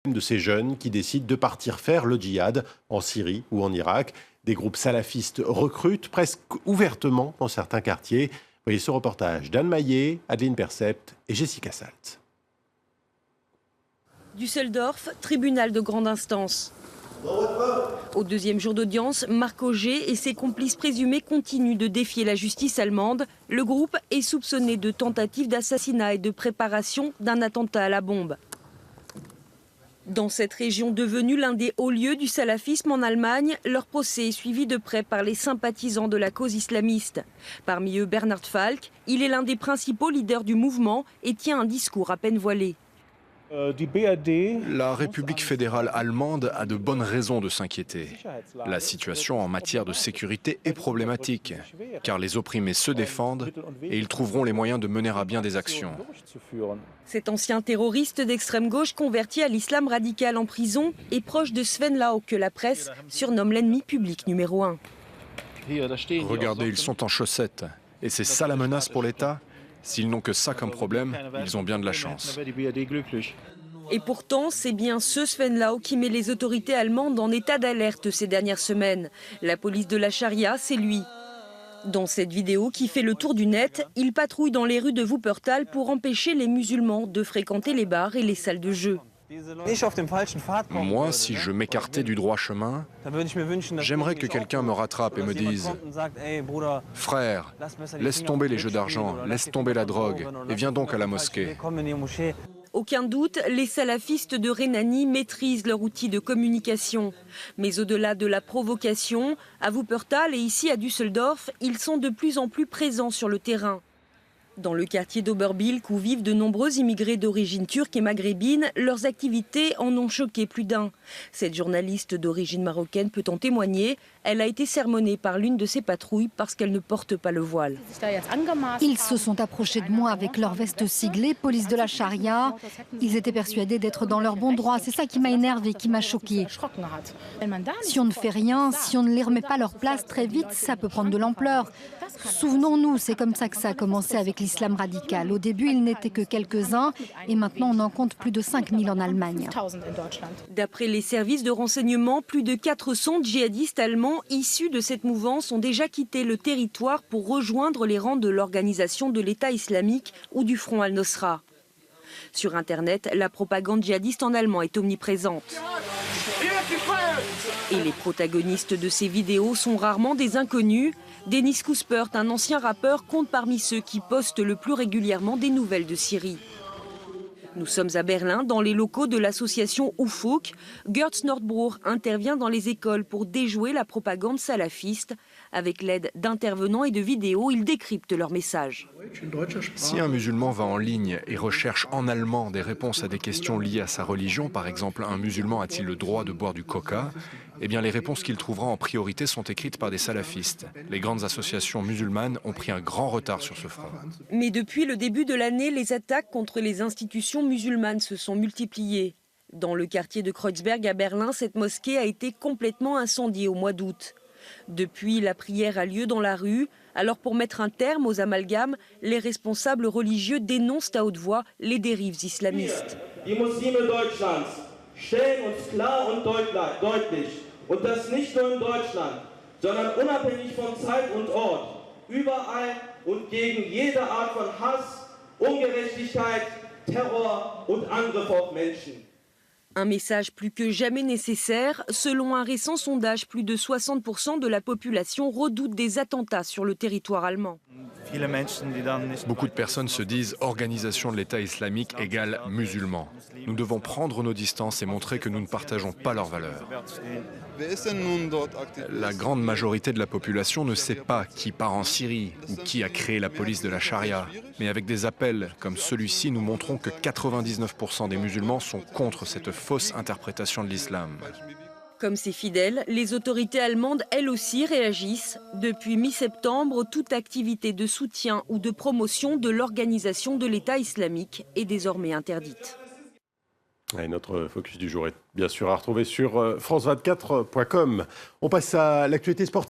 de ces jeunes qui décident de partir faire le djihad en Syrie ou en Irak. Des groupes salafistes recrutent presque ouvertement dans certains quartiers. Voyez ce reportage d'Anne Maillet, Adeline Percept et Jessica Salt. Düsseldorf, tribunal de grande instance. Au deuxième jour d'audience, Marc Auger et ses complices présumés continuent de défier la justice allemande. Le groupe est soupçonné de tentative d'assassinat et de préparation d'un attentat à la bombe. Dans cette région devenue l'un des hauts lieux du salafisme en Allemagne, leur procès est suivi de près par les sympathisants de la cause islamiste. Parmi eux, Bernhard Falk, il est l'un des principaux leaders du mouvement et tient un discours à peine voilé. La République fédérale allemande a de bonnes raisons de s'inquiéter. La situation en matière de sécurité est problématique, car les opprimés se défendent et ils trouveront les moyens de mener à bien des actions. Cet ancien terroriste d'extrême gauche converti à l'islam radical en prison est proche de Sven Lau, que la presse surnomme l'ennemi public numéro 1. Regardez, ils sont en chaussettes. Et c'est ça la menace pour l'État ? S'ils n'ont que ça comme problème, ils ont bien de la chance. Et pourtant, c'est bien ce Sven Lau qui met les autorités allemandes en état d'alerte ces dernières semaines. La police de la charia, c'est lui. Dans cette vidéo qui fait le tour du net, il patrouille dans les rues de Wuppertal pour empêcher les musulmans de fréquenter les bars et les salles de jeu. Moi, si je m'écartais du droit chemin, j'aimerais que quelqu'un me rattrape et me dise « Frère, laisse tomber les jeux d'argent, laisse tomber la drogue et viens donc à la mosquée ». Aucun doute, les salafistes de Rhénanie maîtrisent leur outil de communication. Mais au-delà de la provocation, à Wuppertal et ici à Düsseldorf, ils sont de plus en plus présents sur le terrain. Dans le quartier d'Oberbilk, où vivent de nombreux immigrés d'origine turque et maghrébine, leurs activités en ont choqué plus d'un. Cette journaliste d'origine marocaine peut en témoigner. Elle a été sermonnée par l'une de ses patrouilles parce qu'elle ne porte pas le voile. Ils se sont approchés de moi avec leur veste siglée, police de la charia. Ils étaient persuadés d'être dans leur bon droit. C'est ça qui m'a énervé, qui m'a choqué. Si on ne fait rien, si on ne les remet pas à leur place très vite, ça peut prendre de l'ampleur. Souvenons-nous, c'est comme ça que ça a commencé avec l'islam radical. Au début, ils n'étaient que quelques-uns et maintenant on en compte plus de 5000 en Allemagne. D'après les services de renseignement, plus de 400 djihadistes allemands issus de cette mouvance ont déjà quitté le territoire pour rejoindre les rangs de l'organisation de l'État islamique ou du Front al-Nosra. Sur Internet, la propagande djihadiste en allemand est omniprésente. Et les protagonistes de ces vidéos sont rarement des inconnus. Dennis Kuspert, un ancien rappeur, compte parmi ceux qui postent le plus régulièrement des nouvelles de Syrie. Nous sommes à Berlin, dans les locaux de l'association Ufuk. Gertz Nordbruch intervient dans les écoles pour déjouer la propagande salafiste. Avec l'aide d'intervenants et de vidéos, il décrypte leurs messages. Si un musulman va en ligne et recherche en allemand des réponses à des questions liées à sa religion, par exemple, un musulman a-t-il le droit de boire du coca ? Eh bien, les réponses qu'il trouvera en priorité sont écrites par des salafistes. Les grandes associations musulmanes ont pris un grand retard sur ce front. Mais depuis le début de l'année, les attaques contre les institutions musulmanes se sont multipliées. Dans le quartier de Kreuzberg à Berlin, cette mosquée a été complètement incendiée au mois d'août. Depuis, la prière a lieu dans la rue. Alors pour mettre un terme aux amalgames, les responsables religieux dénoncent à haute voix les dérives islamistes. Die Muslime Deutschlands stellen uns klar und deutlich, und das nicht nur in Deutschland, sondern unabhängig von Zeit und Ort, überall und gegen jede Art von Hass, Ungerechtigkeit, Terror und Angriff auf Menschen. Un message plus que jamais nécessaire. Selon un récent sondage, plus de 60% de la population redoute des attentats sur le territoire allemand. Beaucoup de personnes se disent « organisation de l'État islamique égale musulman ». Nous devons prendre nos distances et montrer que nous ne partageons pas leurs valeurs. La grande majorité de la population ne sait pas qui part en Syrie ou qui a créé la police de la charia. Mais avec des appels comme celui-ci, nous montrons que 99% des musulmans sont contre cette fausse interprétation de l'islam. Comme ses fidèles, les autorités allemandes, elles aussi, réagissent. Depuis mi-septembre, toute activité de soutien ou de promotion de l'organisation de l'État islamique est désormais interdite. Et notre focus du jour est bien sûr à retrouver sur france24.com. On passe à l'actualité sportive.